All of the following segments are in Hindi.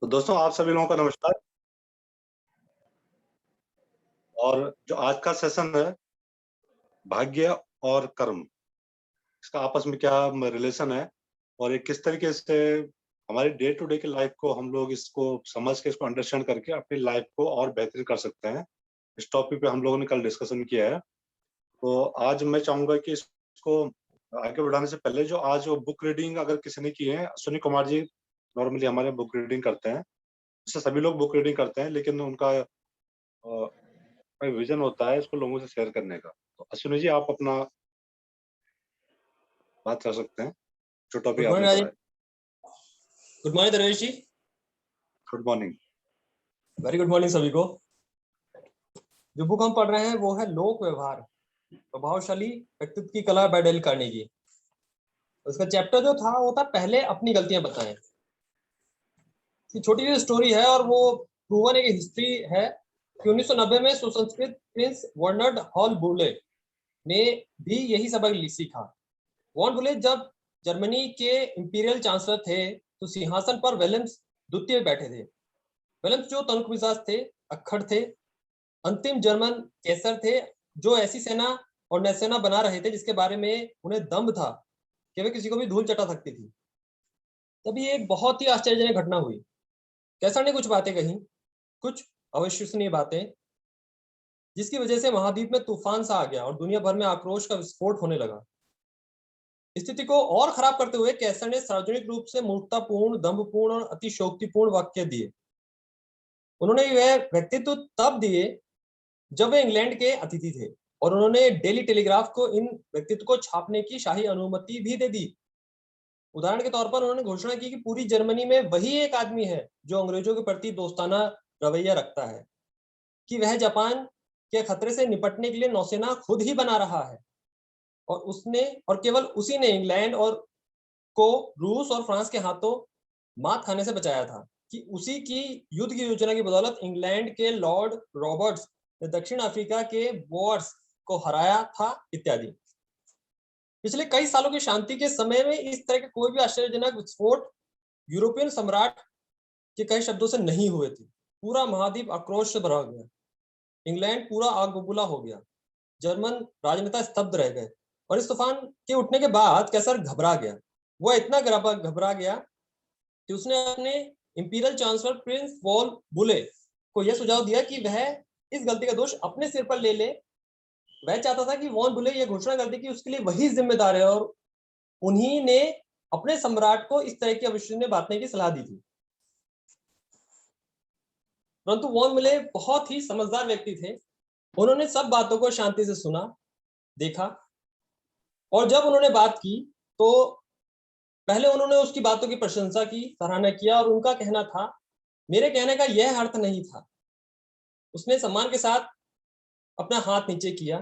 तो दोस्तों आप सभी लोगों का नमस्कार। और जो आज का सेशन है, भाग्य और कर्म, इसका आपस में क्या रिलेशन है और ये किस तरीके से हमारी डे टू डे की लाइफ को हम लोग इसको समझ के इसको अंडरस्टैंड करके अपनी लाइफ को और बेहतर कर सकते हैं। इस टॉपिक पे हम लोगों ने कल डिस्कशन किया है। तो आज मैं चाहूंगा कि इसको आगे बढ़ाने से पहले जो आज वो बुक रीडिंग अगर किसी ने की है, अश्विनी कुमार जी नॉर्मली हमारे बुक रीडिंग करते हैं। इससे सभी लोग बुक रीडिंग करते हैं, लेकिन उनका विजन होता है इसको लोगों से शेयर करने का। तो अश्विनी जी आप अपना बात कर सकते हैं, जो टॉपिक गुड आपने मॉर्निंग पढ़ा राजीव। है। Good morning Darvesh ji. Good morning. Very good morning सभी को। जो बुक हम पढ़ रहे हैं वो है लोक व्यवहार, प्रभावशाली व्यक्तित्व की कला बाय डेल कार्नेगी। उसका चैप्टर जो था वो था पहले अपनी गलतियां बताएं। छोटी सी स्टोरी है और वो प्रूवन एक हिस्ट्री है कि 1990 में सुसंस्कृत प्रिंस वर्नर्ड हॉल बुले ने भी यही सबक सीखा। वॉन बुले जब जर्मनी के इंपीरियल चांसलर थे तो सिंहासन पर वेलेम्स द्वितीय बैठे थे। वेलेम्स जो तंक मिजाज थे, अक्खड़ थे, अंतिम जर्मन कैसर थे, जो ऐसी सेना और नौसेना बना रहे थे जिसके बारे में उन्हें दम्भ था कि वे किसी को भी धूल चटा सकती थी। तभी एक बहुत ही आश्चर्यजनक घटना हुई। कैसर ने कुछ बातें कही, कुछ अविश्वसनीय बातें, जिसकी वजह से महाद्वीप में तूफान सा आ गया और दुनिया भर में आक्रोश का विस्फोट होने लगा। स्थिति को और खराब करते हुए कैसर ने सार्वजनिक रूप से मूर्खतापूर्ण, दंभपूर्ण और अतिशोक्तिपूर्ण वाक्य दिए। उन्होंने वह व्यक्तित्व तब दिए जब वे इंग्लैंड के अतिथि थे और उन्होंने डेली टेलीग्राफ को इन व्यक्तित्व को छापने की शाही अनुमति भी दे दी। उदाहरण के तौर पर उन्होंने घोषणा की कि पूरी जर्मनी में वही एक आदमी है जो अंग्रेजों के प्रति दोस्ताना रवैया रखता है, कि वह जापान के खतरे से निपटने के लिए नौसेना खुद ही बना रहा है और उसने और केवल उसी ने इंग्लैंड और को रूस और फ्रांस के हाथों मात खाने से बचाया था, कि उसी की युद्ध की योजना की बदौलत इंग्लैंड के लॉर्ड रॉबर्ट्स ने दक्षिण अफ्रीका के बोअर्स को हराया था इत्यादि। पिछले कई सालों की शांति के समय में इस तरह के कोई भी आश्चर्यजनक विस्फोट यूरोपियन सम्राट के कई शब्दों से नहीं हुए थे। पूरा महाद्वीप आक्रोश से भरा गया, इंग्लैंड पूरा आग बबूला हो गया, जर्मन राजनेता स्तब्ध रह गए और इस तूफान के उठने के बाद कैसर घबरा गया। वह इतना घबरा गया कि उसने अपने इंपीरियल चांसलर प्रिंस वॉल बुले को यह सुझाव दिया कि वह इस गलती का दोष अपने सिर पर ले ले। वह चाहता था कि वॉन बुले यह घोषणा कर दे कि उसके लिए वही जिम्मेदार है और उन्हीं ने अपने सम्राट को इस तरह की अविश्वसनीय बातें की सलाह दी थी। परंतु वॉन बुले बहुत ही समझदार व्यक्ति थे। उन्होंने सब बातों को शांति से सुना, देखा और जब उन्होंने बात की तो पहले उन्होंने उसकी बातों की प्रशंसा की, सराहना किया और उनका कहना था, मेरे कहने का यह अर्थ नहीं था। उसने सम्मान के साथ अपना हाथ नीचे किया।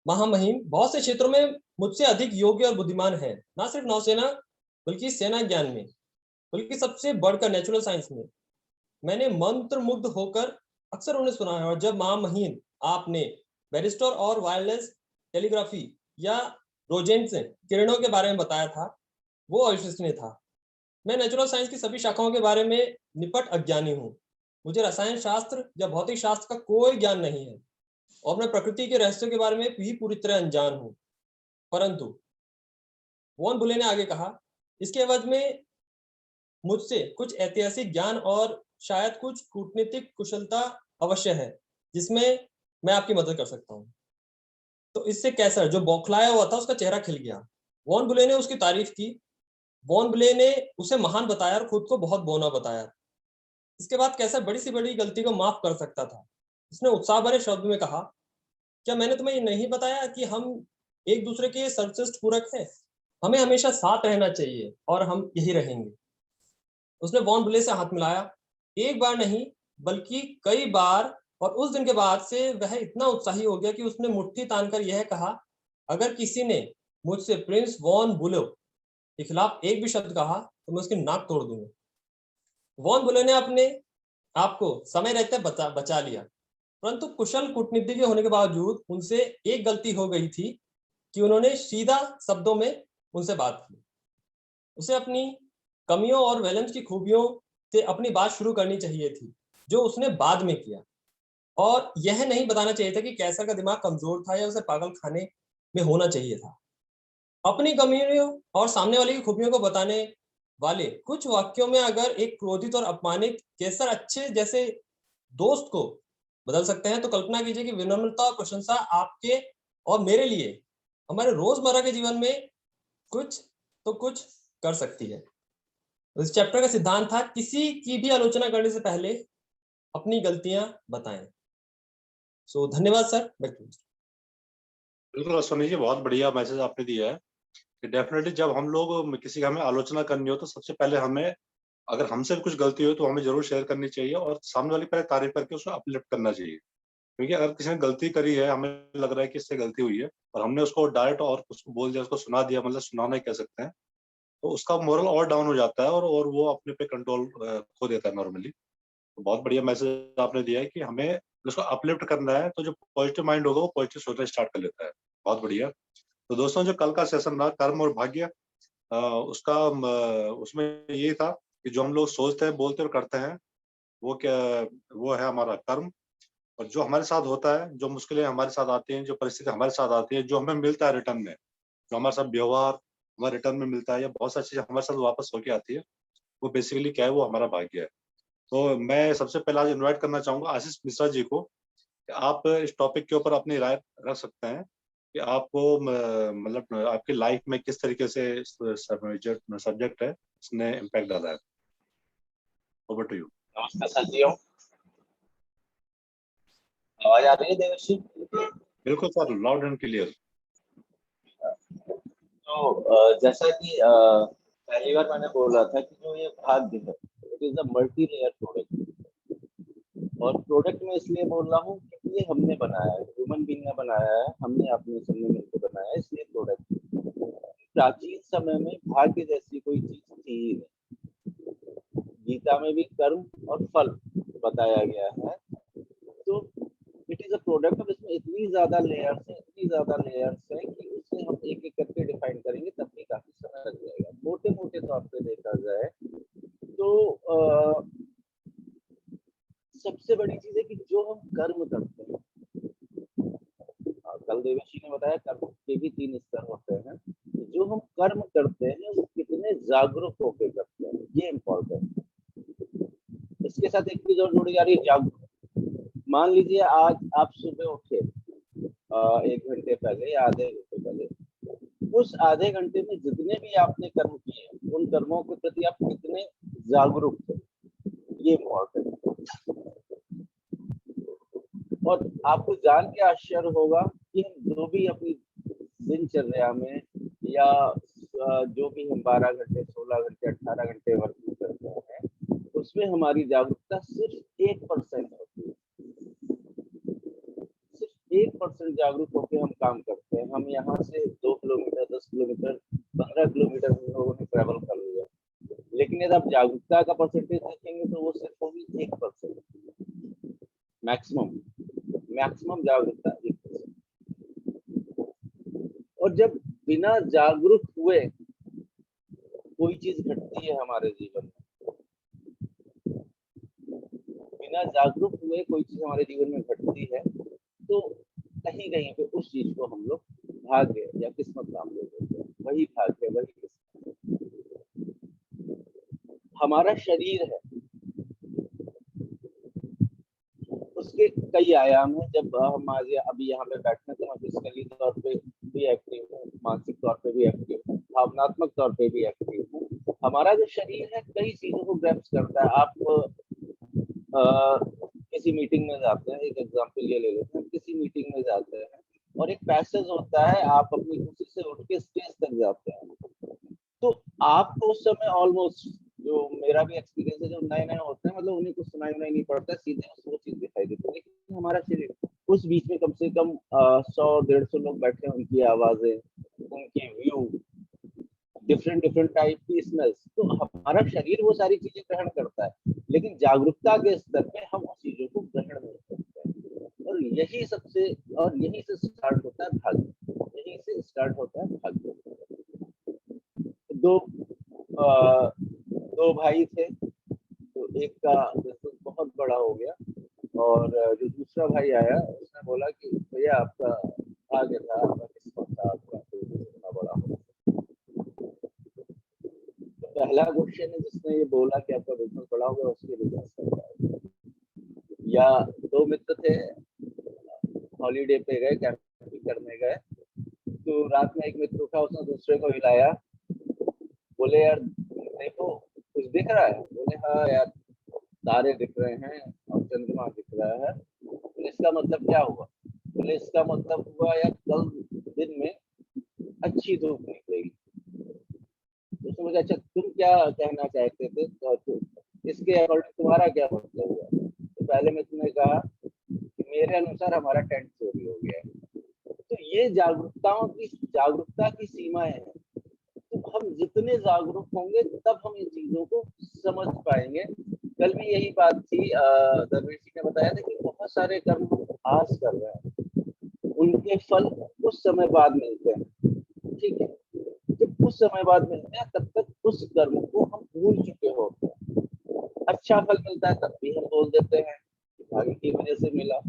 महामहिम बहुत से क्षेत्रों में मुझसे अधिक योग्य और बुद्धिमान है, ना सिर्फ नौसेना बल्कि सेना ज्ञान में, बल्कि सबसे बढ़कर नेचुरल साइंस में। मैंने मंत्र मुग्ध होकर अक्सर उन्हें सुना है और जब महामहिम आपने बैरिस्टर और वायरलेस टेलीग्राफी या रोजेंट किरणों के बारे में बताया था वो अविश्वसनीय था। मैं नेचुरल साइंस की सभी शाखाओं के बारे में निपट अज्ञानी हूँ। मुझे रसायन शास्त्र या भौतिक शास्त्र का कोई ज्ञान नहीं है और मैं प्रकृति के रहस्यों के बारे में भी पूरी तरह अनजान हूँ। परंतु वॉन बुले ने आगे कहा, इसके एवज में मुझसे कुछ ऐतिहासिक ज्ञान और शायद कुछ कूटनीतिक कुशलता अवश्य है जिसमें मैं आपकी मदद कर सकता हूँ। तो इससे कैसर जो बौखलाया हुआ था उसका चेहरा खिल गया। वॉन बुले ने उसकी तारीफ की। वॉन बुले ने उसे महान बताया और खुद को बहुत बौना बताया। इसके बाद कैसर बड़ी सी बड़ी गलती को माफ कर सकता था। उसने उत्साह भरे शब्द में कहा, क्या मैंने तुम्हें ये नहीं बताया कि हम एक दूसरे के सर्वश्रेष्ठ पूरक हैं? हमें हमेशा साथ रहना चाहिए और हम यही रहेंगे। उसने वॉन बुले से हाथ मिलाया, एक बार नहीं बल्कि कई बार, और उस दिन के बाद से वह इतना उत्साही हो गया कि उसने मुट्ठी तानकर यह कहा, अगर किसी ने मुझसे प्रिंस वॉन बुले के खिलाफ एक भी शब्द कहा तो मैं उसकी नाक तोड़ दूंगा। वॉन बुले ने अपने आपको समय रहते बचा लिया, परंतु कुशल कूटनीतिज्ञ होने के बावजूद उनसे एक गलती हो गई थी कि उन्होंने सीधा शब्दों में उनसे बात की। उसे अपनी कमियों और वेलेंस की खूबियों से अपनी बात शुरू करनी चाहिए थी, जो उसने बाद में किया। और यह नहीं बताना चाहिए था कि कैसर का दिमाग कमजोर था या उसे पागल खाने में होना चाहिए था। अपनी कमियों और सामने वाले की खूबियों को बताने वाले कुछ वाक्यों में अगर एक क्रोधित और अपमानित कैसर अच्छे जैसे दोस्त को बदल सकते हैं, तो कल्पना कीजिए कि विनम्रता और प्रशंसा आपके और मेरे लिए हमारे रोजमर्रा के जीवन में कुछ तो कुछ कर सकती है। इस चैप्टर का सिद्धांत था, किसी की भी आलोचना करने से पहले अपनी गलतियां बताएं। सो धन्यवाद सर। Back to. बिल्कुल अश्वनी जी, बहुत बढ़िया मैसेज आपने दिया है कि डेफिनेटली जब हम लोग किसी की हमें आलोचना करनी हो तो सबसे पहले हमें, अगर हमसे भी कुछ गलती हो तो हमें जरूर शेयर करनी चाहिए और सामने वाली पहले तारीफ करके उसको अपलिफ्ट करना चाहिए। क्योंकि अगर किसी ने गलती करी है, हमें लग रहा है कि इससे गलती हुई है और हमने उसको डायरेक्ट और उसको बोल दिया, उसको सुना दिया, मतलब सुनाना ही कह सकते हैं, तो उसका मोरल और डाउन हो जाता है और वो अपने पे कंट्रोल खो देता है नॉर्मली। तो बहुत बढ़िया मैसेज आपने दिया है कि हमें उसको अपलिफ्ट करना है, तो जो पॉजिटिव माइंड होगा वो पॉजिटिव सोचना स्टार्ट कर लेता है। बहुत बढ़िया। तो दोस्तों, जो कल का सेशन रहा कर्म और भाग्य, उसका उसमें ये था कि जो हम लोग सोचते हैं, बोलते और करते हैं, वो क्या, वो है हमारा कर्म। और जो हमारे साथ होता है, जो मुश्किलें हमारे साथ आती हैं, जो परिस्थिति हमारे साथ आती है, जो हमें मिलता है रिटर्न में, जो हमारे साथ व्यवहार हमारे रिटर्न में मिलता है या बहुत सारी चीजें हमारे साथ वापस होके आती है, वो बेसिकली क्या है, वो हमारा भाग्य है। तो मैं सबसे पहले आज इनवाइट करना चाहूंगा आशीष मिश्रा जी को कि आप इस टॉपिक के ऊपर अपनी राय रख सकते हैं कि आपको मतलब आपकी लाइफ में किस तरीके से सब्जेक्ट है इसने इम्पैक्ट डाला है। Over to you. नमस्कार साथियों, आवाज आ रही है देवश्री? बिल्कुल सर, लाउड एंड क्लियर। तो जैसा कि पहली बार मैंने बोला था कि जो ये भाग्य है, it is a multi layer product. और प्रोडक्ट में इसलिए बोल रहा हूँ क्योंकि ये हमने बनाया है, ह्यूमन बीइंग ने बनाया है, हमने अपने सबने मिलकर बनाया है, इसलिए प्रोडक्ट। प्राचीन समय में भाग्य जैसी कोई चीज थी ही नहीं। गीता में भी कर्म और फल बताया गया है। तो इट इज अ प्रोडक्ट। और इसमें इतनी ज्यादा लेयर्स है कि उसे हम एक एक करके डिफाइन करेंगे तब भी काफी समय लग जाएगा। मोटे मोटे तौर पे देखा जाए तो सबसे बड़ी चीज है कि जो हम कर्म करते हैं, कल देवेशी ने बताया कर्म के भी 3 स्तर होते हैं। जो हम कर्म करते हैं वो कितने जागरूक होकर करते हैं, ये इम्पोर्टेंट है। इसके साथ एक चीज और जुड़ी जा रही है, जागरूक। मान लीजिए आज आप सुबह उठे 1 घंटे पहले या आधे घंटे पहले, उस आधे घंटे में जितने भी आपने कर्म किए, उन कर्मों के प्रति आप कितने जागरूक थे, ये इम्पोर्टेंट है। और आपको जान के आश्चर्य होगा कि हम जो भी अपनी दिनचर्या में या जो भी हम 12 घंटे, 16 घंटे, 18 घंटे वर्किंग करते हैं, उसमें हमारी जागरूकता सिर्फ 1% होती है। सिर्फ 1% जागरूक होकर हम काम करते हैं। हम यहाँ से 2 किलोमीटर, 10 किलोमीटर, 15 किलोमीटर हम लोगों ने ट्रेवल कर लिया, लेकिन यदि आप जागरूकता का परसेंटेज देखेंगे तो वो सिर्फ होगी 1%। मैक्सिमम जागरूकता 1%। और जब बिना जागरूक हुए कोई चीज घटती है हमारे जीवन में, बिना जागरूक हुए कोई चीज हमारे जीवन में घटती है, तो कहीं कहीं पे उस चीज को हम लोग भाग्य या किस्मत नाम दे देते हैं। वही भाग्य, वही किस्मत। हमारा शरीर है, उसके कई आयाम हैं। जब हम आज अभी यहाँ पे बैठने, तो मैं फिजिकली तौर पे भी एक्टिव हूँ, मानसिक तौर पे भी एक्टिव हूँ, भावनात्मक तौर पे भी एक्टिव हूँ। हमारा जो शरीर है कई चीजों को ग्रैप्स करता है। आप किसी मीटिंग में जाते हैं, एक एग्जाम्पल ये ले लेते हैं, किसी मीटिंग में जाते हैं और एक पैसेज होता है, आप अपनी कुर्सी से उठ के स्टेज तक जाते हैं, तो आपको उस समय ऑलमोस्ट, जो मेरा भी एक्सपीरियंस है, जो नए नए होते हैं, मतलब उन्हें कुछ सुनाई नहीं पड़ता, सीधे वो चीज दिखाई देती है। लेकिन हमारा शरीर, उस बीच में कम से कम 100-150 लोग बैठे हैं, उनकी आवाजें, उनके व्यू, डिफरेंट टाइप की स्मेल्स, तो हमारा शरीर वो सारी चीजें ग्रहण करता है, लेकिन जागरूकता के स्तर पे हम उस चीजों को ग्रहण नहीं करते हैं। और यही से स्टार्ट होता है भाग्य। यही से स्टार्ट होता है भाग्य। दो दो भाई थे, तो एक का बिजनेस बहुत बड़ा हो गया, और जो दूसरा भाई आया उसने बोला कि भैया आपका भाग्य था, आपका किस्मत था, आपका बिजनेस इतना बड़ा हो। तो पहला क्वेश्चन है जिसने ये बोला कि आपका बिजनेस बड़ा होगा, उसके बिजनेस करता है। या दो मित्र थे, हॉलीडे पे गए, कैंपिंग करने गए, तो रात में एक मित्र उठा, उसने दूसरे को हिलाया, बोले यार देखो कुछ दिख रहा है? बोले हाँ यार तारे दिख रहे हैं और चंद्रमा दिख रहा है। बोले इसका मतलब क्या हुआ? बोले इसका मतलब हुआ यार कल दिन में अच्छी धूप निकलेगी। तो उसने मुझे, अच्छा तुम क्या कहना चाहते थे, तो इसके अकॉर्डिंग तुम्हारा क्या मतलब हुआ? तो पहले मित्र ने कहा कि मेरे अनुसार हमारा टेंट चोरी हो गया है। तो ये जागरूकता की सीमाएं हैं। तो हम जितने जागरूक होंगे तब हम इन चीजों को समझ पाएंगे। कल भी यही बात थी, दरवेश जी ने बताया था कि बहुत सारे कर्म आज कर रहे हैं, उनके फल कुछ समय बाद मिलते हैं। ठीक है, जब कुछ समय बाद मिलते हैं तब तक उस कर्म को हम भूल चुके होते हैं। अच्छा फल मिलता है तब भी हम बोल देते हैं कि भाग्य की वजह से मिला,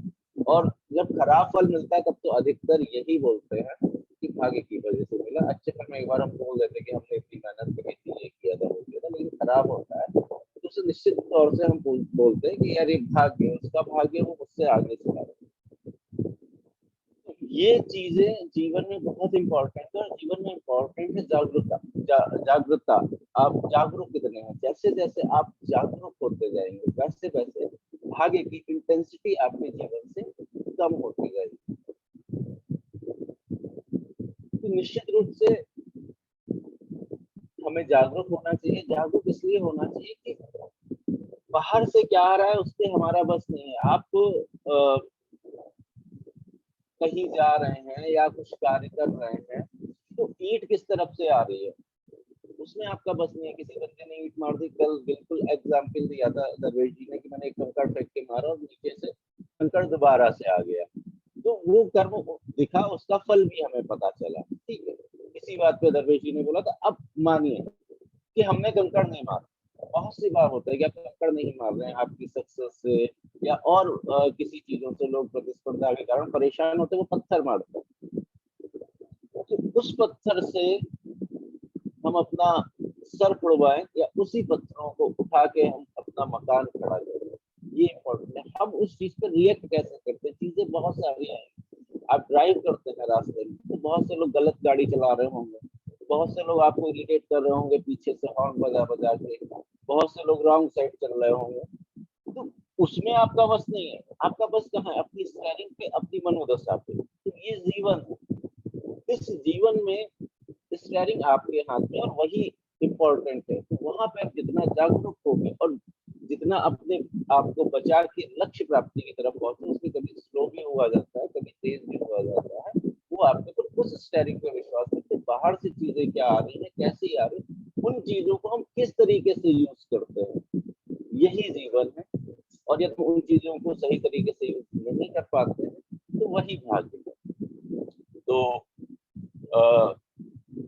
और जब खराब फल मिलता है तब तो अधिकतर यही बोलते हैं कि भाग्य की वजह से मिला। अच्छे फल में एक बार हम बोल देते हैं कि हमने इतनी मेहनत करी थी, ये किया था, वो किया था, लेकिन खराब होता है तो उसे निश्चित तौर से हम बोलते हैं कि यार ये भाग्य है, उसका भाग्य वो मुझसे आगे चला रहा है। ये चीजें जीवन में बहुत इंपॉर्टेंट है, और जीवन में इंपॉर्टेंट है जागरूकता। जागरूकता, आप जागरूक कितने हैं? जैसे जैसे आप जागरूक होते जाएंगे वैसे वैसे भाग्य की इंटेंसिटी आपके जीवन से कम होती जाएगी। तो निश्चित रूप से हमें जागरूक होना चाहिए। जागरूक इसलिए होना चाहिए कि बाहर से क्या आ रहा है उससे हमारा बस नहीं है। आप कहीं जा रहे हैं या कुछ कार्य कर रहे हैं, तो ईंट किस तरफ से आ रही है उसमें आपका बस नहीं है। किसी बंदे ने ईंट मार दी, कल बिल्कुल एग्जाम्पल दिया था दरवेश जी ने कि मैंने एक कंकड़ फेंक के मारा और नीचे से कंकड़ दोबारा से आ गया, तो वो कर्म दिखा, उसका फल भी हमें पता चला। ठीक है, इसी बात पे दरवेश जी ने बोला था अब मानिए कि हमने कंकड़ नहीं मारा। बहुत सी बार होता है कि आप कंकड़ नहीं मार रहे हैं, आपकी सक्सेस से या और किसी चीजों से लोग प्रतिस्पर्धा के कारण परेशान होते हैं, वो पत्थर मारते हैं। तो उस पत्थर से हम अपना सर उड़वाएं या उसी पत्थरों को उठा के हम अपना मकान खड़ा करें, ये इम्पोर्टेंट है। हम उस चीज पर रिएक्ट कैसे करते हैं, चीजें बहुत सारी हैं। आप ड्राइव करते हैं रास्ते में तो बहुत से लोग गलत गाड़ी चला रहे होंगे, बहुत से लोग आपको इरिटेट कर रहे होंगे पीछे से हॉर्न बजा बजा के, बहुत से लोग रॉन्ग साइड चल रहे होंगे, तो उसमें आपका बस नहीं है। आपका बस कहाँ है? अपनी स्टेयरिंग पे, अपनी मनोदशा पे। तो ये जीवन है, इस जीवन में स्टेयरिंग आपके हाथ में, और वही इम्पोर्टेंट है। तो वहां पे आप जितना जागरूक होंगे और जितना अपने आप को बचा के लक्ष्य प्राप्ति की तरफ पहुंचे, उसमें कभी स्लो भी हुआ जाता है, कभी तेज भी हुआ जाता है, वो आपके ऊपर उस स्टेयरिंग पे विश्वास करते। बाहर से चीजें क्या आ रही है, कैसी आ रही, उन चीजों को हम किस तरीके से यूज करते हैं, यही जीवन है। और यदि उन चीजों को सही तरीके से यूज नहीं कर पाते हैं तो वही भाग्य है। तो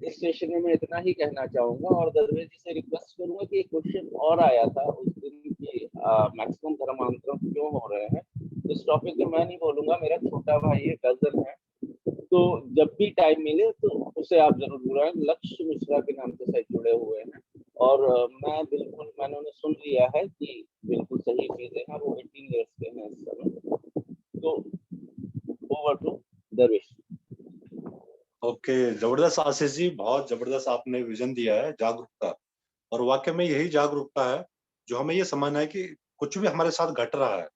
इस सेशन में मैं इतना ही कहना चाहूंगा, और दरवेश जी से रिक्वेस्ट करूंगा कि एक क्वेश्चन और आया था उस दिन की, मैक्सिमम धर्मांतरण क्यों हो रहे हैं। इस टॉपिक पे मैं नहीं बोलूंगा, मेरा छोटा भाई है, कजन है, तो जब भी टाइम मिले तो उसे आप जरूर बुलाएं। लक्ष्य मिश्रा के नाम से शायद जुड़े हुए हैं, और मैंने उन्हें सुन लिया है कि बिल्कुल सही चीजें हैं। वो 18 ईयर्स के हैं इस समय। तो ओवर टू दरवेश। ओके, जबरदस्त आशीष जी, बहुत जबरदस्त आपने विजन दिया है जागरूकता। और वाकई में यही जागरूकता है जो हमें ये समझना है कि कुछ भी हमारे साथ घट रहा है,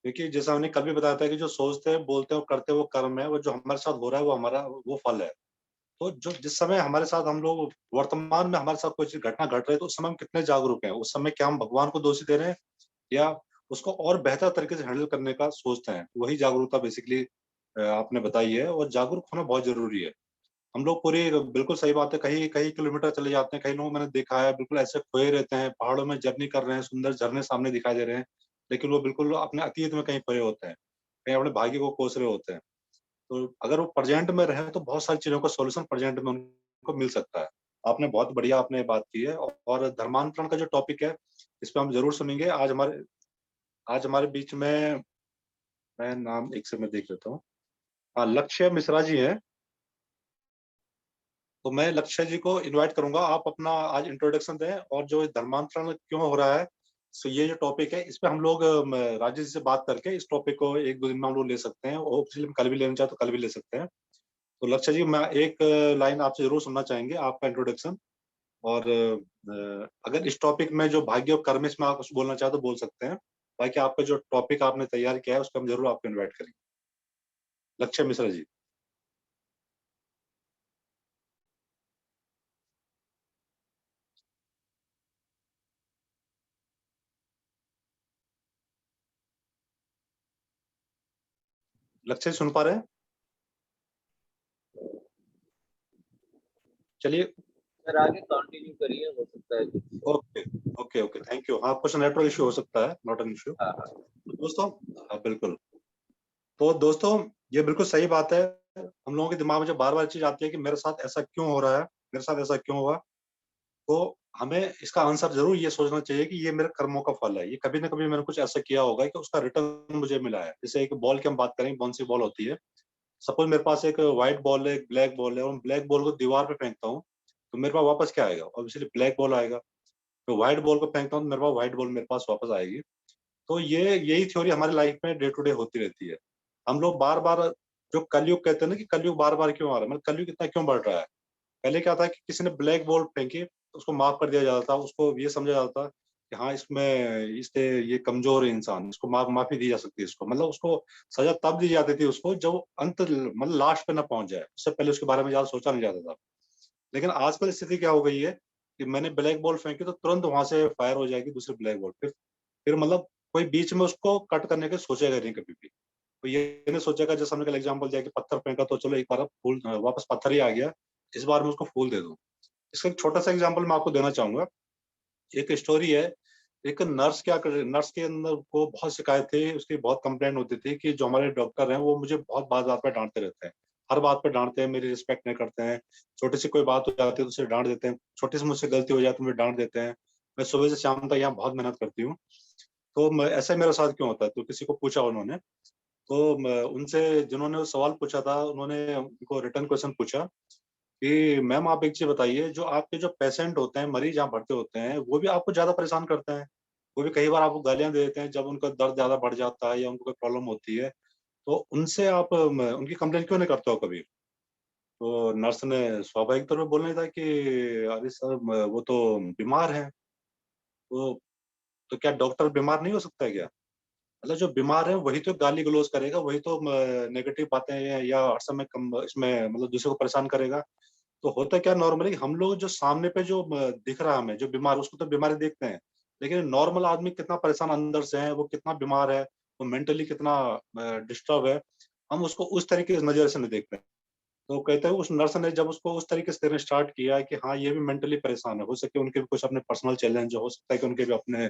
क्योंकि जैसा हमने कल भी बताया था कि जो सोचते हैं, बोलते हैं और करते हैं वो कर्म है, वो जो हमारे साथ हो रहा है वो हमारा वो फल है। तो जो जिस समय हमारे साथ हम लोग वर्तमान में हमारे साथ कोई चीज घटना घट रही है तो उस समय हम कितने जागरूक हैं, उस समय क्या हम भगवान को दोषी दे रहे हैं या उसको और बेहतर तरीके से हैंडल करने का सोचते हैं। वही जागरूकता बेसिकली आपने बताई है, और जागरूक होना बहुत जरूरी है। हम लोग पूरी बिल्कुल सही बात है, कई कई किलोमीटर चले जाते हैं, कई लोग मैंने देखा है बिल्कुल ऐसे खोए रहते हैं, पहाड़ों में जर्नी कर रहे हैं, सुंदर झरने सामने दिखाई दे रहे हैं, लेकिन वो बिल्कुल अपने अतीत में कहीं खोए होते हैं, कहीं अपने भाग्य को कोस रहे होते हैं। तो अगर वो प्रेजेंट में रहे तो बहुत सारी चीजों का सॉल्यूशन प्रेजेंट में उनको मिल सकता है। आपने बहुत बढ़िया आपने बात की है। और धर्मांतरण का जो टॉपिक है इस पे हम जरूर सुनेंगे। आज हमारे बीच में, मैं नाम एक से मैं देख लेता हूँ। हाँ, लक्ष्य मिश्रा जी हैं। तो मैं लक्ष्य जी को इनवाइट करूंगा, आप अपना आज इंट्रोडक्शन दें, और जो धर्मांतरण क्यों हो रहा है, सो ये जो टॉपिक है, इस पे हम लोग राजेश जी से बात करके इस टॉपिक को एक दो दिन में हम लोग ले सकते हैं, और कल भी लेना चाहे तो कल भी ले सकते हैं। तो लक्ष्य जी, मैं एक लाइन आपसे जरूर सुनना चाहेंगे, आपका इंट्रोडक्शन। और अगर इस टॉपिक में जो भाग्य और कर्म, इसमें आप कुछ बोलना चाहे तो बोल सकते हैं। बाकी आपका जो टॉपिक आपने तैयार किया है, उसको हम जरूर आपको इन्वाइट करेंगे। लक्ष्य मिश्रा जी। लक्ष्य जी, सुन पा रहे हैं? चलिए। सर आगे कंटिन्यू करिए, हो सकता है कुछ। Okay okay okay, thank you. हाँ, कुछ नेटवर्क इश्यू हो सकता है, नॉट एन इश्यू। हाँ हाँ। दोस्तों, हाँ बिल्कुल। तो दोस्तों, ये बिल्कुल सही बात है। हम लोगों के दिमाग में जब बार बार चीज आती है कि मेरे साथ ऐसा क्यों हो रहा है, मेरे साथ ऐसा क्यों हुआ, तो हमें इसका आंसर जरूर ये सोचना चाहिए कि ये मेरे कर्मों का फल है। ये कभी ना कभी मैंने कुछ ऐसा किया होगा कि उसका रिटर्न मुझे मिला है। जैसे एक बॉल की हम बात करें, कौन सी बॉल होती है। सपोज मेरे पास एक व्हाइट बॉल है, एक ब्लैक बॉल है, और ब्लैक बॉल को दीवार पे फेंकता हूँ, तो मेरे पास वापस क्या आएगा? ऑब्वियसली ब्लैक बॉल आएगा। तो व्हाइट बॉल को फेंकता हूँ तो मेरे पास व्हाइट बॉल मेरे पास वापस आएगी। तो ये यही थ्योरी हमारी लाइफ में डे टू डे होती रहती है। हम लोग बार बार, जो कलयुग कहते हैं ना, कि कलयुग बार बार क्यों आ रहा है, मतलब कलयुग इतना क्यों बढ़ रहा है। पहले क्या था कि किसी ने ब्लैक बॉल फेंकी, उसको माफ कर दिया जाता था, उसको ये समझा जाता था कि हाँ, इससे ये कमजोर है इंसान, इसको माफी दी जा सकती है, इसको मतलब उसको सजा तब दी जाती थी उसको जब अंत, मतलब लास्ट पे ना पहुंच जाए, उससे पहले उसके बारे में ज्यादा सोचा नहीं जाता था। लेकिन आजकल स्थिति क्या हो गई है कि मैंने ब्लैक बॉल फेंकी तो तुरंत वहां से फायर हो जाएगी दूसरी ब्लैक बॉल। फिर मतलब कोई बीच में उसको कट करने के सोचेगा नहीं कभी भी। तो ये नहीं सोचेगा, जैसे हमने कल एग्जाम्पल दिया कि पत्थर फेंका तो चलो एक बार अब फूल, वापस पत्थर ही आ गया, इस बार मैं उसको फूल दे दूं। इसका एक छोटा सा एग्जाम्पल मैं आपको देना चाहूंगा। एक स्टोरी है। एक नर्स क्या कर नर्स के अंदर को बहुत शिकायत थी, उसकी बहुत कंप्लेंट होती थी कि जो हमारे डॉक्टर हैं वो मुझे बहुत बात बात पे डांटते रहते हैं। हर बात पे डांटते हैं, मेरी रिस्पेक्ट नहीं करते हैं। छोटी सी कोई बात हो जाती है तो उसे डांट देते हैं, छोटी सी मुझसे गलती हो जाती है तो मुझे डांट देते हैं। मैं सुबह से शाम तक यहाँ बहुत मेहनत करती हूँ, तो ऐसा मेरे साथ क्यों होता है? तो किसी को पूछा उन्होंने, तो उनसे जिन्होंने वो सवाल पूछा था, उन्होंने उनको रिटर्न क्वेश्चन पूछा कि मैम आप एक चीज बताइए, जो आपके जो पेशेंट होते हैं, मरीज यहाँ भर्ती होते हैं, वो भी आपको ज्यादा परेशान करते हैं? वो भी कई बार आपको गालियां दे देते हैं जब उनका दर्द ज्यादा बढ़ जाता है या उनको कोई प्रॉब्लम होती है, तो उनसे आप उनकी कंप्लेंट क्यों नहीं करते हो कभी? तो नर्स ने स्वाभाविक तौर पर बोलने था कि अरे सर, वो तो बीमार है। तो क्या डॉक्टर बीमार नहीं हो सकता है क्या? मतलब जो बीमार है वही तो गाली गलौज करेगा, वही तो नेगेटिव बातें या हर समय कम इसमें मतलब दूसरे को परेशान करेगा। तो होता क्या नॉर्मली, हम लोग जो सामने पे जो दिख रहा है हमें, जो बीमार, उसको तो बीमारी देखते हैं, लेकिन नॉर्मल आदमी कितना परेशान अंदर से है, वो कितना बीमार है, वो मेंटली कितना डिस्टर्ब है, हम उसको उस तरीके की नजर से नहीं देखते हैं। तो कहते हैं उस नर्स ने जब उसको उस तरीके से देना स्टार्ट किया कि हाँ, ये भी मेंटली परेशान है, हो सके उनके भी कुछ अपने पर्सनल चैलेंज, हो सकता है कि उनके भी अपने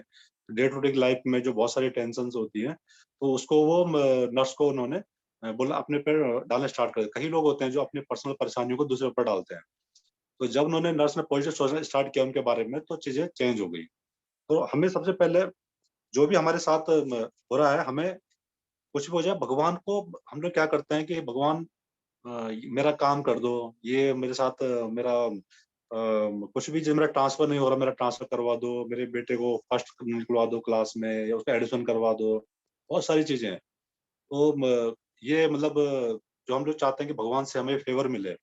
डे टू डे लाइफ में जो बहुत सारी टेंशन होती है, तो उसको वो नर्स को उन्होंने बोला अपने पर डालना स्टार्ट कर। कई लोग होते हैं जो अपनी पर्सनल परेशानियों को दूसरे पर डालते हैं। तो जब उन्होंने नर्स ने पॉजिटिव सोचना स्टार्ट किया उनके बारे में, तो चीजें चेंज हो गई। तो हमें सबसे पहले जो भी हमारे साथ हो रहा है, हमें कुछ भी हो जाए, भगवान को हम लोग क्या करते हैं कि भगवान मेरा काम कर दो, ये मेरे साथ मेरा कुछ भी जो मेरा ट्रांसफर नहीं हो रहा, मेरा ट्रांसफर करवा दो, मेरे बेटे को फर्स्ट निकलवा दो क्लास में, या उसका एडमिशन करवा दो। बहुत सारी चीजें हैं। तो ये मतलब जो हम लोग चाहते हैं कि भगवान से हमें फेवर मिले।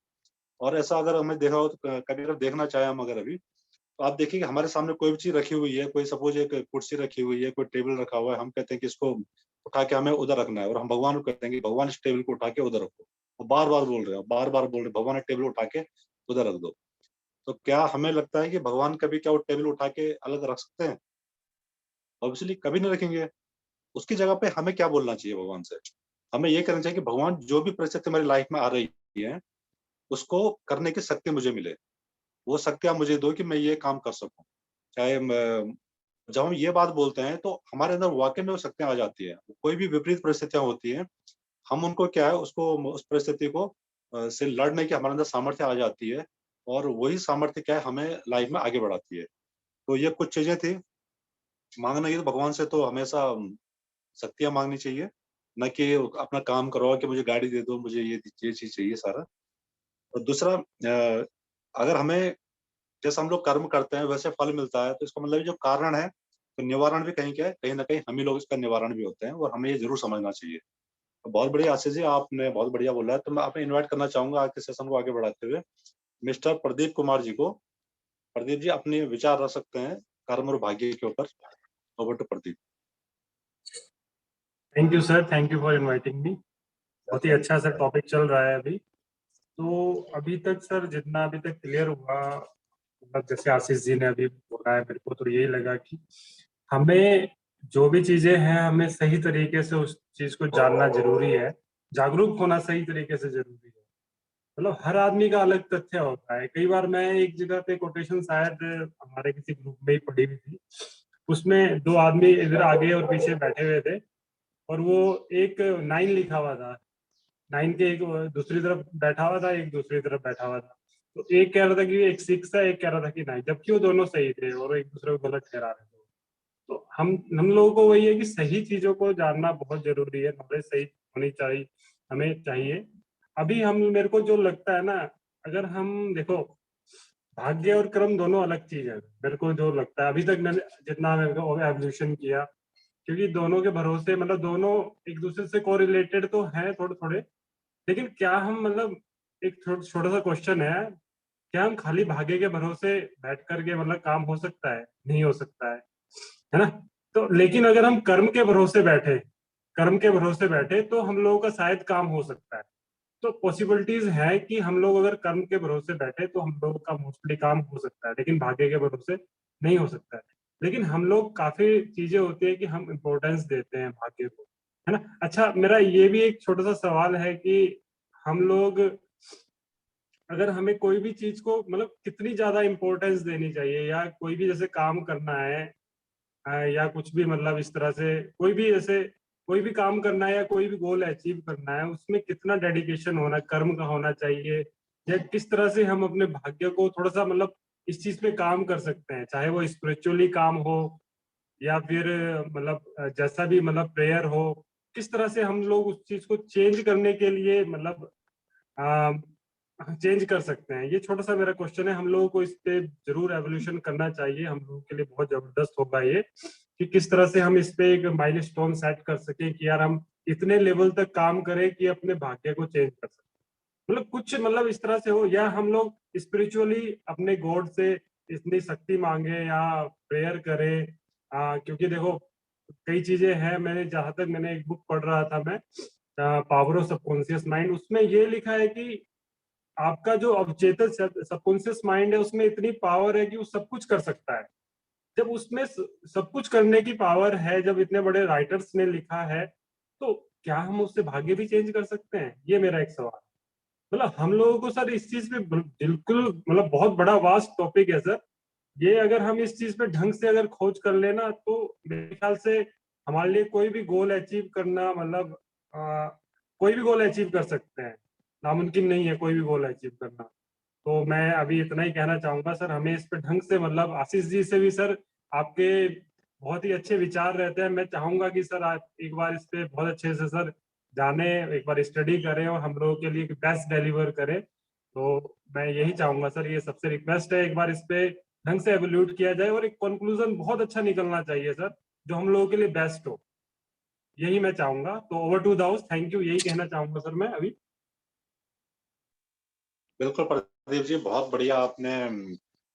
और ऐसा अगर हमें देखा हो तो कभी अगर देखना चाहे हम अगर अभी, तो आप देखिए कि हमारे सामने कोई भी चीज रखी हुई है, कोई सपोज एक कुर्सी रखी हुई है, कोई टेबल रखा हुआ है, हम कहते हैं कि इसको उठा के हमें उधर रखना है, और हम भगवान को कहते हैं कि भगवान इस टेबल को उठा के उधर रखो। वो बार बार बोल रहे हैं, बार बार बोल रहे हैं, भगवान ने टेबल उठा के उधर रख दो। तो क्या हमें लगता है कि भगवान कभी क्या वो टेबल उठा के अलग रख सकते हैं? ऑब्वियसली कभी नहीं रखेंगे। उसकी जगह पे हमें क्या बोलना चाहिए भगवान से? हमें ये करना चाहिए कि भगवान, जो भी परिस्थिति हमारी लाइफ में आ रही है, उसको करने की शक्ति मुझे मिले। वो शक्ति आप मुझे दो कि मैं ये काम कर सकूं। चाहे जब हम ये बात बोलते हैं तो हमारे अंदर वाकई में वो शक्तियां आ जाती है। कोई भी विपरीत परिस्थितियां होती हैं, हम उनको क्या है, उसको उस परिस्थिति को से लड़ने की हमारे अंदर सामर्थ्य आ जाती है, और वही सामर्थ्य क्या है, हमें लाइफ में आगे बढ़ाती है। तो ये कुछ चीजें थी मांगना ये तो भगवान से तो हमेशा शक्तियां मांगनी चाहिए, न कि अपना काम करो कि मुझे गाड़ी दे दो, मुझे ये चीज चाहिए सारा। और दूसरा, अगर हमें जैसे हम लोग कर्म करते हैं वैसे फल मिलता है, तो इसका मतलब जो कारण है, तो निवारण भी कहीं क्या है, कहीं ना कहीं हम ही लोग इसका निवारण भी होते हैं, और हमें ये जरूर समझना चाहिए। तो बहुत बढ़िया आशीष जी, आपने बहुत बढ़िया बोला है। तो मैं आपने इनवाइट करना चाहूंगा आज के सेशन को आगे बढ़ाते हुए मिस्टर प्रदीप कुमार जी को। प्रदीप जी अपने विचार रख सकते हैं कर्म और भाग्य के ऊपर। Over to Pradeep. Thank you sir, thank you for inviting me. बहुत ही अच्छा सर टॉपिक चल रहा है अभी। तो अभी तक सर जितना अभी तक क्लियर हुआ, मतलब जैसे आशीष जी ने अभी बोला है, मेरे को तो यही लगा कि हमें जो भी चीजें हैं हमें सही तरीके से उस चीज को जानना जरूरी है, जागरूक होना सही तरीके से जरूरी है। मतलब हर आदमी का अलग तथ्य होता है। कई बार मैं एक जगह पे कोटेशन शायद हमारे किसी ग्रुप में ही पढ़ी हुई थी, उसमें दो आदमी इधर आगे और पीछे बैठे हुए थे, और वो एक 9 लिखा हुआ था, 9 के एक दूसरी तरफ बैठा हुआ था, एक दूसरी तरफ बैठा हुआ था। तो एक कह रहा था कि एक 6 है, एक कह रहा था कि 9, जबकि वो दोनों सही थे और एक दूसरे को गलत ठहरा रहे थे। तो हम लोगों को वही है कि सही चीजों को जानना बहुत जरूरी है, नॉलेज सही होनी चाहिए, हमें चाहिए। अभी हम, मेरे को जो लगता है ना, अगर हम देखो, भाग्य और कर्म दोनों अलग चीज है। मेरे को जो लगता है अभी तक मैंने जितना मेरे को एवोल्यूशन किया, क्योंकि दोनों के भरोसे, मतलब दोनों एक दूसरे से कोरिलेटेड तो हैं थोड़े थोड़े, लेकिन क्या हम, मतलब एक छोटा सा क्वेश्चन है, क्या हम खाली भाग्य के भरोसे बैठ करके मतलब काम हो सकता है? नहीं हो सकता है ना? तो लेकिन अगर हम कर्म के भरोसे बैठे तो हम लोगों का शायद काम हो सकता है। तो पॉसिबिलिटीज है कि हम लोग अगर कर्म के भरोसे बैठे तो हम लोगों का मोस्टली काम हो सकता है, लेकिन भाग्य के भरोसे नहीं हो सकता है। लेकिन हम लोग काफी चीजें होती है कि हम इम्पोर्टेंस देते हैं भाग्य को, है ना? अच्छा, मेरा ये भी एक छोटा सा सवाल है कि हम लोग, अगर हमें कोई भी चीज को, मतलब कितनी ज्यादा इम्पोर्टेंस देनी चाहिए, या कोई भी जैसे काम करना है, या कुछ भी, मतलब इस तरह से कोई भी, जैसे कोई भी काम करना है या कोई भी गोल अचीव करना है, उसमें कितना डेडिकेशन होना, कर्म का होना चाहिए, या किस तरह से हम अपने भाग्य को थोड़ा सा, मतलब इस चीज पे काम कर सकते हैं, चाहे वो स्पिरिचुअली काम हो या फिर मतलब जैसा भी, मतलब प्रेयर हो, किस तरह से हम लोग उस चीज को चेंज करने के लिए, मतलब चेंज कर सकते हैं? ये छोटा सा मेरा क्वेश्चन है। हम लोगों को इस पे जरूर एवोल्यूशन करना चाहिए, हम लोगों के लिए बहुत जबरदस्त होगा ये, कि किस तरह से हम इस पे एक माइलस्टोन सेट कर सकें कि यार हम इतने लेवल तक काम करें कि अपने भाग्य को चेंज कर सकें। मतलब कुछ, मतलब इस तरह से हो, या हम लोग स्पिरिचुअली अपने गॉड से इतनी शक्ति मांगे या प्रेयर करें। क्योंकि देखो, कई चीजें हैं, मैंने जहां तक मैंने एक बुक पढ़ रहा था मैं, पावर ऑफ सबकॉन्शियस माइंड, उसमें ये लिखा है कि आपका जो अवचेतन सबकॉन्शियस माइंड है, उसमें इतनी पावर है कि वो सब कुछ कर सकता है। जब उसमें सब कुछ करने की पावर है, जब इतने बड़े राइटर्स ने लिखा है, तो क्या हम उससे भाग्य भी चेंज कर सकते हैं? ये मेरा एक सवाल। मतलब हम लोगों को सर इस चीज पे बिल्कुल, मतलब बहुत बड़ा वास्ट टॉपिक है सर ये। अगर हम इस चीज पे ढंग से अगर खोज कर लेना, तो मेरे ख्याल से हमारे लिए कोई भी गोल अचीव करना, मतलब कोई भी गोल अचीव कर सकते हैं, नामुमकिन नहीं है कोई भी गोल अचीव करना। तो मैं अभी इतना ही कहना चाहूंगा सर, हमें इस पे ढंग से, मतलब आशीष जी से भी सर, आपके बहुत ही अच्छे विचार रहते हैं। मैं चाहूंगा कि सर आप एक बार इस पे बहुत अच्छे से सर जाने, एक बार स्टडी करें और हम लोगों के लिए बेस्ट डिलीवर करें। तो मैं यही चाहूंगा सर, ये सबसे रिक्वेस्ट है, एक बार इस पे ढंग से एवोल्यूट किया जाए और एक कंक्लूजन बहुत अच्छा निकलना चाहिए सर, जो हम लोगों के लिए बेस्ट हो। यही मैं चाहूंगा। तो over to the house, thank you, यही कहना चाहूंगा सर मैं अभी। बिल्कुल प्रदीप जी, बहुत बढ़िया आपने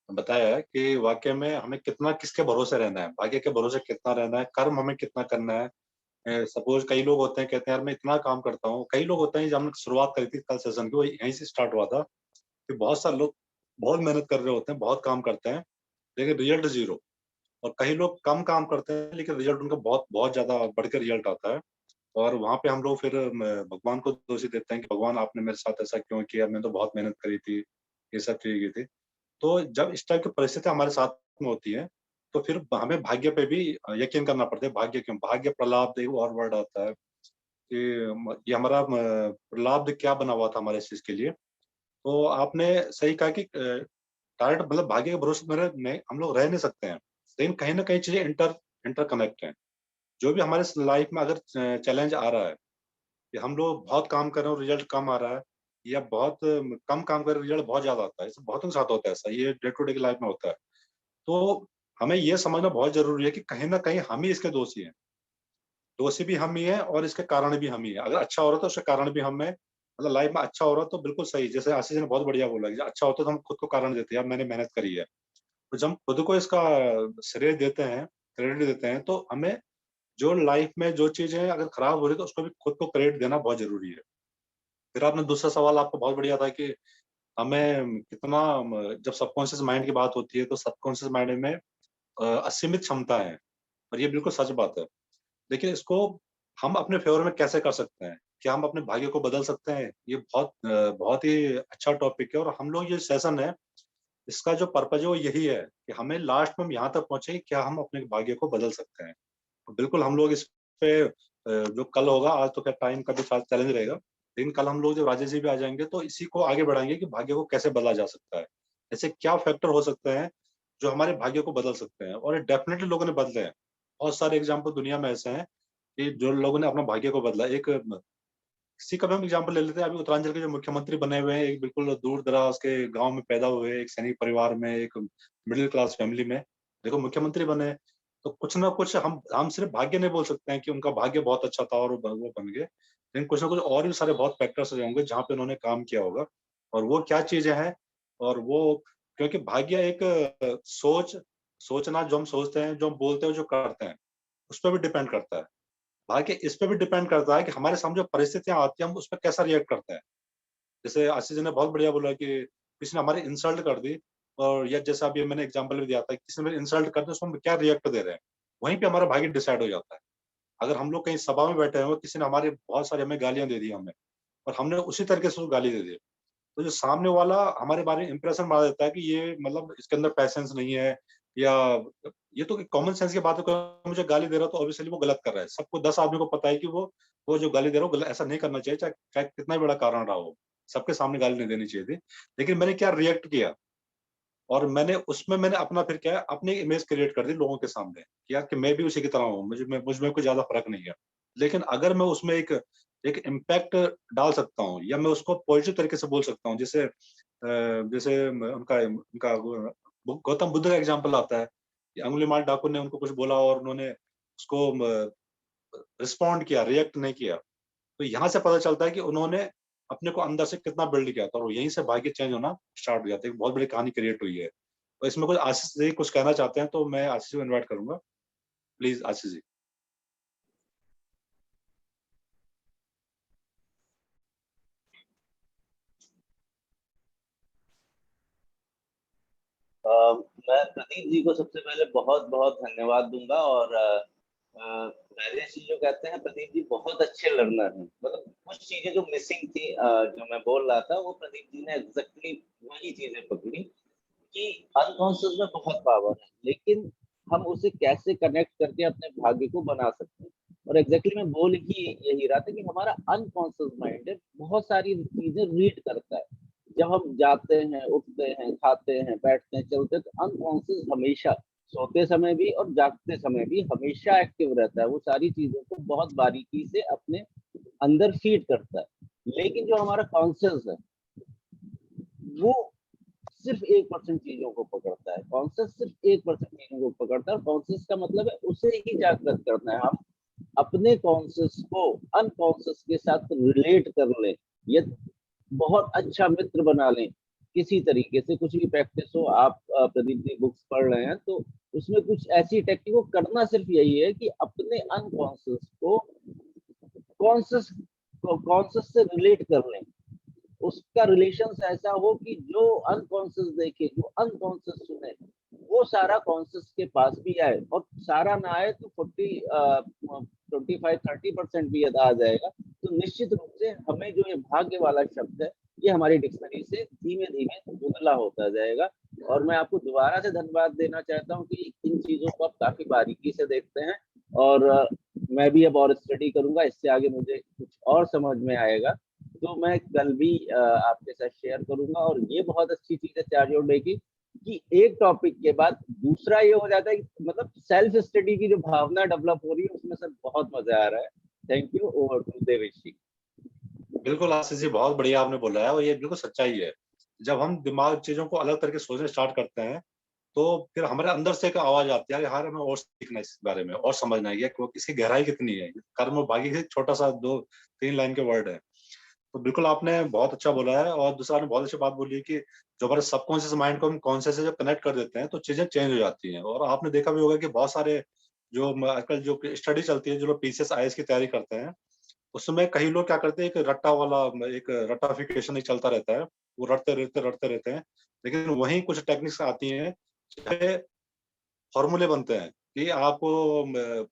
बताया है कि वाकई में हमें कितना किसके भरोसे रहना है, भाग्य के भरोसे कितना रहना है, कर्म हमें कितना करना है। सपोज कई लोग होते हैं कहते हैं यार मैं इतना काम करता हूँ, कई लोग होते हैं, जब हमने शुरुआत करी थी कल सेशन की, वो यहीं से स्टार्ट हुआ था कि बहुत सारे लोग बहुत मेहनत कर रहे होते हैं, बहुत काम करते हैं, लेकिन रिजल्ट जीरो। और कई लोग कम काम करते हैं लेकिन रिजल्ट उनका बहुत बहुत ज्यादा बढ़ के रिजल्ट आता है। और वहां पे हम लोग फिर भगवान को दोषी देते हैं कि भगवान आपने मेरे साथ ऐसा क्यों किया, मैंने तो बहुत मेहनत करी थी, ये सब चीजें की थी। तो जब इस टाइप की परिस्थिति हमारे साथ में होती है, तो फिर हमें भाग्य पे भी यकीन करना पड़ता है। भाग्य क्यों, भाग्य प्रलाब्ध एक और वर्ड आता है कि ये हमारा प्रलाब्ध क्या बना हुआ था हमारे इस चीज के लिए। तो आपने सही कहा कि डायरेक्ट मतलब भाग्य के भरोसे मेरे नहीं हम लोग रह नहीं सकते हैं, लेकिन कहीं ना कहीं चीजें इंटरकनेक्ट हैं। जो भी हमारे लाइफ में अगर चैलेंज आ रहा है कि हम लोग बहुत काम कर रहे हैं और रिजल्ट कम आ रहा है, या बहुत कम काम कर रहे हैं रिजल्ट बहुत ज्यादा आता है, इससे बहुतों के साथ होता है ऐसा, ये डे टू डे की लाइफ में होता है। तो हमें ये समझना बहुत जरूरी है कि कहीं ना कहीं हम ही इसके दोषी हैं, दोषी भी हम ही है और इसके कारण भी हम ही है। अगर अच्छा हो रहा है तो उसके कारण भी हम है, मतलब लाइफ में अच्छा हो रहा है तो बिल्कुल सही, जैसे आशीष ने बहुत बढ़िया बोला कि अच्छा होता है तो हम खुद को कारण देते हैं, यार मैंने मेहनत करी है। तो जब हम खुद को इसका श्रेय देते हैं, क्रेडिट देते हैं, तो हमें जो लाइफ में जो चीजें अगर खराब हो रही है तो उसको भी खुद को क्रेडिट देना बहुत जरूरी है। फिर आपने दूसरा सवाल आपको बहुत बढ़िया था कि हमें कितना, जब सबकॉन्शियस माइंड की बात होती है तो सबकॉन्शियस माइंड में असीमित क्षमता है, और ये बिल्कुल सच बात है। लेकिन इसको हम अपने फेवर में कैसे कर सकते हैं, क्या हम अपने भाग्य को बदल सकते हैं? ये बहुत ही अच्छा टॉपिक है, और हम लोग ये सेशन है, इसका जो पर्पज है वो यही है कि हमें लास्ट में हम यहाँ तक पहुंचे कि क्या हम अपने भाग्य को बदल सकते हैं। तो बिल्कुल हम लोग इस पे जो कल होगा, आज तो क्या टाइम का भी चैलेंज रहेगा, लेकिन कल हम लोग जब राजेश जी भी आ जाएंगे तो इसी को आगे बढ़ाएंगे कि भाग्य को कैसे बदला जा सकता है, ऐसे क्या फैक्टर हो सकते हैं जो हमारे भाग्य को बदल सकते हैं। और डेफिनेटली लोगों ने बदले हैं, बहुत सारे एग्जाम्पल दुनिया में ऐसे हैं कि जो लोगों ने अपना भाग्य को बदला। एक किसी का भी हम एग्जाम्पल ले लेते हैं, अभी उत्तरांचल के जो मुख्यमंत्री बने हुए हैं, एक बिल्कुल दूर दराज के गांव में पैदा हुए, एक सैनिक परिवार में, एक मिडिल क्लास फैमिली में देखो मुख्यमंत्री बने। तो कुछ ना कुछ हम सिर्फ भाग्य नहीं बोल सकते हैं कि उनका भाग्य बहुत अच्छा था और वो बन गए, लेकिन कुछ ना कुछ और भी सारे बहुत फैक्टर्स होंगे जहाँ पे उन्होंने काम किया होगा, और वो क्या चीजें हैं। और वो, क्योंकि भाग्य एक सोचना, जो हम सोचते हैं, जो हम बोलते हैं, जो करते हैं, उस पर भी डिपेंड करता है। भाग्य इस पे भी डिपेंड करता है कि हमारे सामने जो परिस्थितियां आती हैं हम उस पर कैसा रिएक्ट करते हैं। जैसे आशीष जी ने बहुत बढ़िया बोला कि किसी ने हमारी इंसल्ट कर दी, और या जैसा अभी मैंने एग्जांपल भी दिया था, किसी ने मेरी इंसल्ट कर दी, उसको हम क्या रिएक्ट दे रहे हैं, वहीं पे हमारा भाग्य डिसाइड हो जाता है। अगर हम लोग कहीं सभा में बैठे हुए, किसी ने हमारे बहुत सारी हमें गालियां दे दी हमें, और हमने उसी तरीके से उसको गाली दे दी, तो जो सामने वाला हमारे बारे में इंप्रेशन बना देता है कि ये मतलब इसके अंदर पैसेंस नहीं है, या ये तो कॉमन सेंस की बात है, कोई मुझे गाली दे रहा है तो ऑब्वियसली वो गलत कर रहा है। सबको 10 आदमी को पता है कि वो जो गाली दे रहा है वो ऐसा नहीं करना चाहिए, चाहे चाहे कितना भी बड़ा कारण रहा हो, सबके सामने गाली नहीं देनी चाहिए थी। लेकिन मैंने क्या रिएक्ट किया, और मैंने अपना फिर क्या है, अपनी इमेज क्रिएट कर दी लोगों के सामने कि यार कि मैं भी उसी की तरह हूँ, मुझ में कोई ज्यादा फर्क नहीं है। लेकिन अगर मैं उसमें एक इम्पैक्ट डाल सकता हूँ, या मैं उसको पॉजिटिव तरीके से बोल सकता हूँ, जैसे उनका उनका गौतम बुद्ध का एग्जाम्पल आता है कि अंगुलीमाल डाकू ने उनको कुछ बोला और उन्होंने उसको रिस्पॉन्ड किया, रिएक्ट नहीं किया। तो यहाँ से पता चलता है कि उन्होंने अपने को अंदर से कितना बिल्ड किया था, और यहीं से भाग्य चेंज होना स्टार्ट हो जाता है। एक बहुत बड़ी कहानी क्रिएट हुई है। तो इसमें कुछ आशीष जी कुछ कहना चाहते हैं तो मैं आशीष को इन्वाइट करूंगा, प्लीज आशीष जी। मैं प्रदीप जी को सबसे पहले बहुत बहुत धन्यवाद दूंगा। और राजेश जी जो कहते हैं, प्रदीप जी बहुत अच्छे लर्नर हैं। मतलब कुछ चीजें जो मिसिंग थी, जो मैं बोल रहा था, वो प्रदीप जी ने एग्जैक्टली वही चीजें पकड़ी कि अनकॉन्शियस में बहुत पावर है, लेकिन हम उसे कैसे कनेक्ट करके अपने भाग्य को बना सकते हैं। और एग्जैक्टली मैं बोल ही यही रहा था कि हमारा अनकॉन्शियस माइंड बहुत सारी चीजें रीड करता है। जब हम जाते हैं, उठते हैं, खाते हैं, बैठते हैं, चलते हैं, तो अनकॉन्शियस हमेशा सोते समय भी और जागते समय भी हमेशा एक्टिव रहता है। वो सारी चीजों को बहुत बारीकी से अपने अंदर फीड करता है। लेकिन जो हमारा कॉन्शियस है, वो सिर्फ 1% चीजों को पकड़ता है। कॉन्शियस सिर्फ 1% चीजों को पकड़ता है। कॉन्शियस का मतलब है उसे ही जागृत करना है। हम अपने कॉन्शियस को अनकॉन्शियस के साथ रिलेट कर लें, या बहुत अच्छा मित्र बना लें। किसी तरीके से कुछ भी प्रैक्टिस हो, आप प्रदीप जी बुक्स पढ़ रहे हैं तो उसमें कुछ ऐसी टेक्निक को करना सिर्फ यही है कि अपने अनकॉन्शियस को कॉन्शियस से रिलेट कर लें। उसका रिलेशन ऐसा हो कि जो अनकॉन्शियस देखे, जो अनकॉन्शियस सुने, वो सारा कॉन्शियस के पास भी आए। और सारा ना आए तो 25-30% भी यदि आ जाएगा तो निश्चित रूप से हमें जो ये भाग्य वाला शब्द है, ये हमारी डिक्शनरी से धीमे धीमे धुंधला होता जाएगा। और मैं आपको दोबारा से धन्यवाद देना चाहता हूँ कि इन चीजों को आप काफी बारीकी से देखते हैं। और मैं भी अब और स्टडी करूंगा, इससे आगे मुझे कुछ और समझ में आएगा तो मैं कल भी आपके साथ शेयर करूंगा। और ये बहुत अच्छी चीज है चार्जर डे की कि एक टॉपिक के बाद दूसरा ये हो जाता है कि मतलब सेल्फ स्टडी की जो भावना डेवलप हो रही है उसमें सर बहुत मजा आ रहा है। Thank you. Over to Deveshi. बिल्कुल आशीष जी, बहुत बढ़िया आपने बोला है और ये बिल्कुल सच्चाई है। जब हम दिमाग चीजों को अलग करके सोचने स्टार्ट करते हैं तो फिर हमारे अंदर से एक आवाज आती है, यार हमें और सीखना है इस बारे में, और समझना है कि इसकी गहराई कितनी है। कर्म और भाग्य से छोटा सा 2-3 लाइन के वर्ड है। तो बिल्कुल आपने बहुत अच्छा बोला है। और दूसरा आपने बहुत अच्छी बात बोली है कि जो हमारे सबकॉन्शियस माइंड को हम कॉन्शियस से जब कनेक्ट कर देते हैं तो चीजें चेंज हो जाती हैं। और आपने देखा भी होगा कि बहुत सारे जो आजकल जो स्टडी चलती है, जो लोग पीसीएस आईएएस की तैयारी करते हैं, उसमें कई लोग क्या करते हैं, एक रट्टा वाला, एक रट्टाफिकेशन एक चलता रहता है, वो रटते रहते हैं। लेकिन वहीं कुछ टेक्निक्स आती हैं, फॉर्मूले बनते हैं कि आपको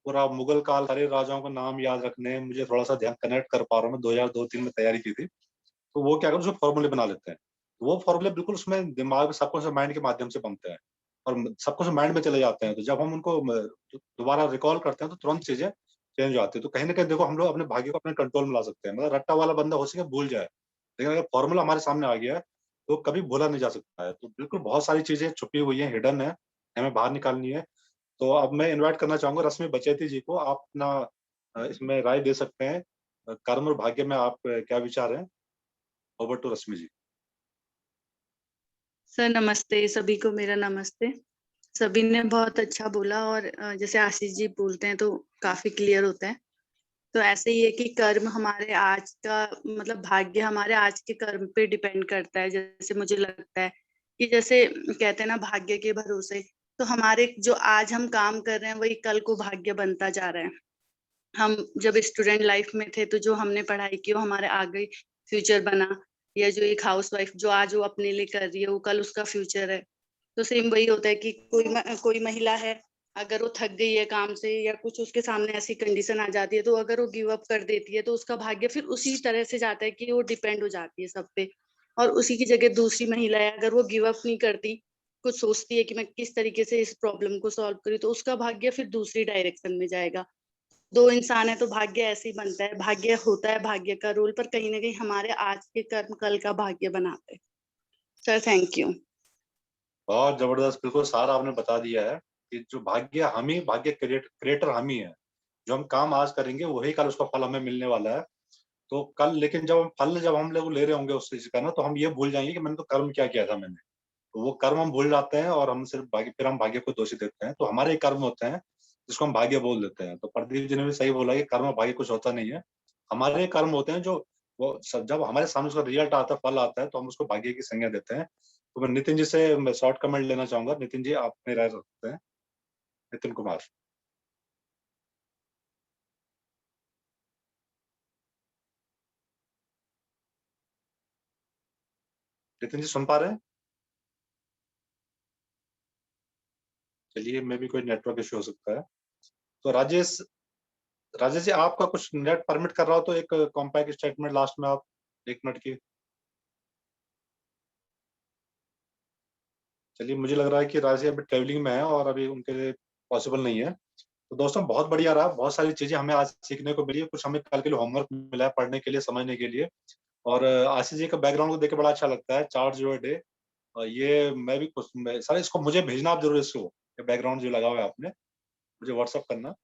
पूरा मुगल काल सारे राजाओं का नाम याद रखने हैं। मुझे थोड़ा सा ध्यान कनेक्ट कर पा रहा हूँ, मैं 2002-3 में तैयारी की थी। तो वो क्या करते हैं, उसमें फॉर्मूले बना लेते हैं। तो वो फॉर्मूले बिल्कुल उसमें दिमाग सबकॉन्शियस माइंड के माध्यम से बनते हैं और सबकॉन्शियस माइंड में चले जाते हैं। तो जब हम उनको दोबारा रिकॉल करते हैं तो तुरंत चीजें चेंज हो जाती है। तो कहीं ना कहीं देखो, हम लोग अपने भाग्य को अपने कंट्रोल में ला सकते हैं। मतलब रट्टा वाला बंदा हो सके भूल जाए, लेकिन अगर फॉर्मूला हमारे सामने आ गया है तो कभी भूला नहीं जा सकता है। तो बिल्कुल बहुत सारी चीजें छुपी हुई हैं, हिडन है, हमें बाहर निकालनी है। तो अब मैं इनवाइट करना चाहूंगा रश्मि बचेती जी को। आप अपना इसमें राय दे सकते हैं। कर्म और भाग्य में आप क्या विचार हैं? Over to Rashmi ji. Sir नमस्ते, सभी को मेरा नमस्ते। सभी ने बहुत अच्छा बोला और जैसे आशीष जी बोलते हैं तो काफी क्लियर होता है। तो ऐसे ही है कि कर्म हमारे आज का मतलब भाग्य हमारे आज के कर्म पे डिपेंड करता है। जैसे मुझे लगता है कि जैसे कहते हैं ना भाग्य के भरोसे, तो हमारे जो आज हम काम कर रहे हैं वही कल को भाग्य बनता जा रहा है। हम जब स्टूडेंट लाइफ में थे तो जो हमने पढ़ाई की वो हमारे आगे फ्यूचर बना, या जो एक हाउसवाइफ जो आज वो अपने लिए कर रही है वो कल उसका फ्यूचर है। तो सेम वही होता है कि कोई महिला है, अगर वो थक गई है काम से या कुछ उसके सामने ऐसी कंडीशन आ जाती है तो अगर वो गिव अप कर देती है तो उसका भाग्य फिर उसी तरह से जाता है कि वो डिपेंड हो जाती है सब पे। और उसी की जगह दूसरी महिला है, अगर वो गिव अप नहीं करती, कुछ सोचती है कि मैं किस तरीके से इस प्रॉब्लम को सॉल्व करूँ, तो उसका भाग्य फिर दूसरी डायरेक्शन में जाएगा। दो इंसान है तो भाग्य ऐसे ही बनता है, भाग्य होता है भाग्य का रोल, पर कहीं ना कहीं हमारे आज के कर्म कल का भाग्य बनाते हैं। Sir thank you. बहुत जबरदस्त, बिल्कुल सारा आपने बता दिया है कि जो भाग्य हम ही, भाग्य क्रिएटर हम ही है। जो हम काम आज करेंगे वही कल उसका फल हमें मिलने वाला है। तो कल, लेकिन जब हम लोग ले रहे होंगे उस चीज का ना, तो हम ये भूल जाएंगे कि मैंने तो कर्म क्या किया था मैंने। तो वो कर्म हम भूल जाते हैं और हम सिर्फ भाग्य, फिर हम भाग्य को दोषी देते हैं। तो हमारे ही कर्म होते हैं जिसको हम भाग्य बोल देते हैं। तो प्रदीप जी ने भी सही बोला कि कर्म और भाग्य कुछ होता नहीं है, हमारे ही कर्म होते हैं। जो जब हमारे सामने उसका रिजल्ट आता है, फल आता है, तो हम उसको भाग्य की संज्ञा देते हैं। तो मैं नितिन जी से शॉर्ट कमेंट लेना चाहूंगा। नितिन जी, आप अपनी राय रखते हैं। नितिन कुमार। नितिन जी सुन पा रहे हैं? चलिए, मे भी कोई नेटवर्क इश्यू हो सकता है। तो राजेश जी, आपका कुछ नेट परमिट कर रहा हो तो एक कॉम्पैक्ट स्टेटमेंट लास्ट में आप 1 मिनट की। चलिए, मुझे लग रहा है कि राजेश अभी ट्रेवलिंग में है और अभी उनके लिए पॉसिबल नहीं है। तो दोस्तों, बहुत बढ़िया रहा, बहुत सारी चीजें हमें आज सीखने को मिली है, कुछ हमें कल के लिए होमवर्क मिला है पढ़ने के लिए, समझने के लिए। और आशीष जी का बैकग्राउंड को देख के बड़ा अच्छा लगता है, चार्ज योर डे। ये मैं भी कुछ सर, इसको मुझे भेजना आप जरूर, इसको बैकग्राउंड जो लगा हुआ है आपने, मुझे व्हाट्सअप करना।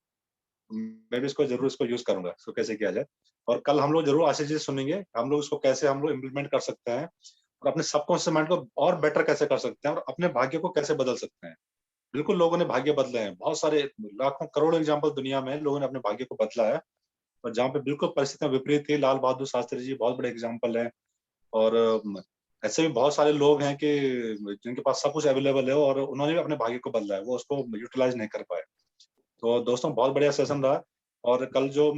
मैं भी इसको जरूर इसको यूज करूंगा, इसको कैसे किया जाए। और कल हम लोग जरूर आशीष जी से सुनेंगे, हम लोग इसको कैसे हम लोग इम्प्लीमेंट कर सकते हैं और अपने सबकॉन्शियस माइंड को और बेटर कैसे कर सकते हैं और अपने भाग्य को कैसे बदल सकते हैं। बिल्कुल, लोगों ने भाग्य बदले हैं, बहुत सारे लाखों करोड़ों एग्जाम्पल दुनिया में है, लोगों ने अपने भाग्य को बदला है। और जहाँ पे बिल्कुल परिस्थितियां विपरीत थी, लाल बहादुर शास्त्री जी बहुत बड़े एग्जाम्पल हैं। और ऐसे भी बहुत सारे लोग हैं कि जिनके पास सब कुछ अवेलेबल है और उन्होंने भी अपने भाग्य को बदला है, वो उसको यूटिलाइज नहीं कर पाए। तो दोस्तों, बहुत बढ़िया सेशन रहा। और कल जो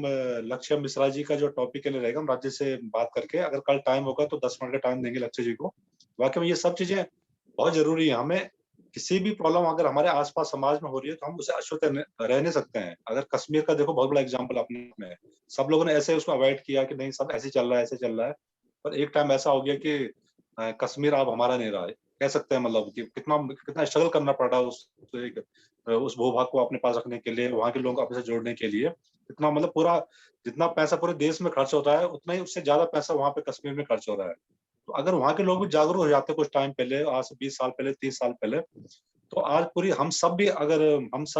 लक्ष्य मिश्रा जी का जो टॉपिक के लिए रहेगा, हम राज्य से बात करके, अगर कल टाइम होगा तो 10 मिनट का टाइम देंगे लक्ष्य जी को। वाकई में ये सब चीजें बहुत जरूरी है। हमें किसी भी प्रॉब्लम अगर हमारे आसपास समाज में हो रही है तो हम उसे अछूते रह नहीं सकते हैं। अगर कश्मीर का देखो, बहुत बड़ा एग्जाम्पल अपने में है, सब लोगों ने ऐसे उसको अवॉइड किया कि नहीं, सब ऐसे चल रहा है, ऐसे चल रहा है। पर एक टाइम ऐसा हो गया कि कश्मीर अब हमारा नहीं रहा है, कह सकते हैं। मतलब कि कितना कितना स्ट्रगल करना पड़ रहा है उस भूभाग को अपने पास रखने के लिए, वहां के लोगों को अपने से जोड़ने के लिए। इतना मतलब पूरा जितना पैसा पूरे देश में खर्च होता है, उतना ही उससे ज्यादा पैसा वहां पे कश्मीर में खर्च हो रहा है। तो अगर वहाँ के लोग भी जागरूक हो जाते कुछ टाइम पहले, आज से 20 साल पहले, 30 साल पहले, तो आज पूरी हम सब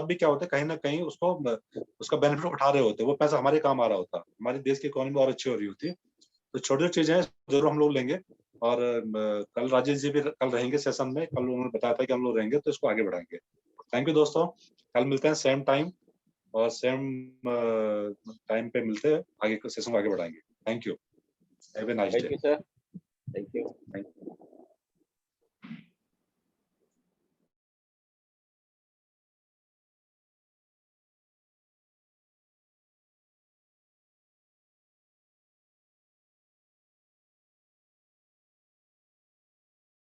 भी क्या होते कहीं ना कहीं उसका बेनिफिट उठा रहे होते, वो पैसा हमारे काम आ रहा होता, हमारे देश की इकोनॉमी और अच्छी हो रही होती। तो छोटी छोटी चीजें जरूर हम लोग लेंगे, और कल राजेश जी भी कल रहेंगे सेशन में, कल उन्होंने बताया था कि हम लोग रहेंगे, तो इसको आगे बढ़ाएंगे। थैंक यू दोस्तों, कल मिलते हैं सेम टाइम और सेम टाइम पे मिलते हैं, आगे सेशन को आगे बढ़ाएंगे। Thank you, have a nice thank day. You sir, thank you.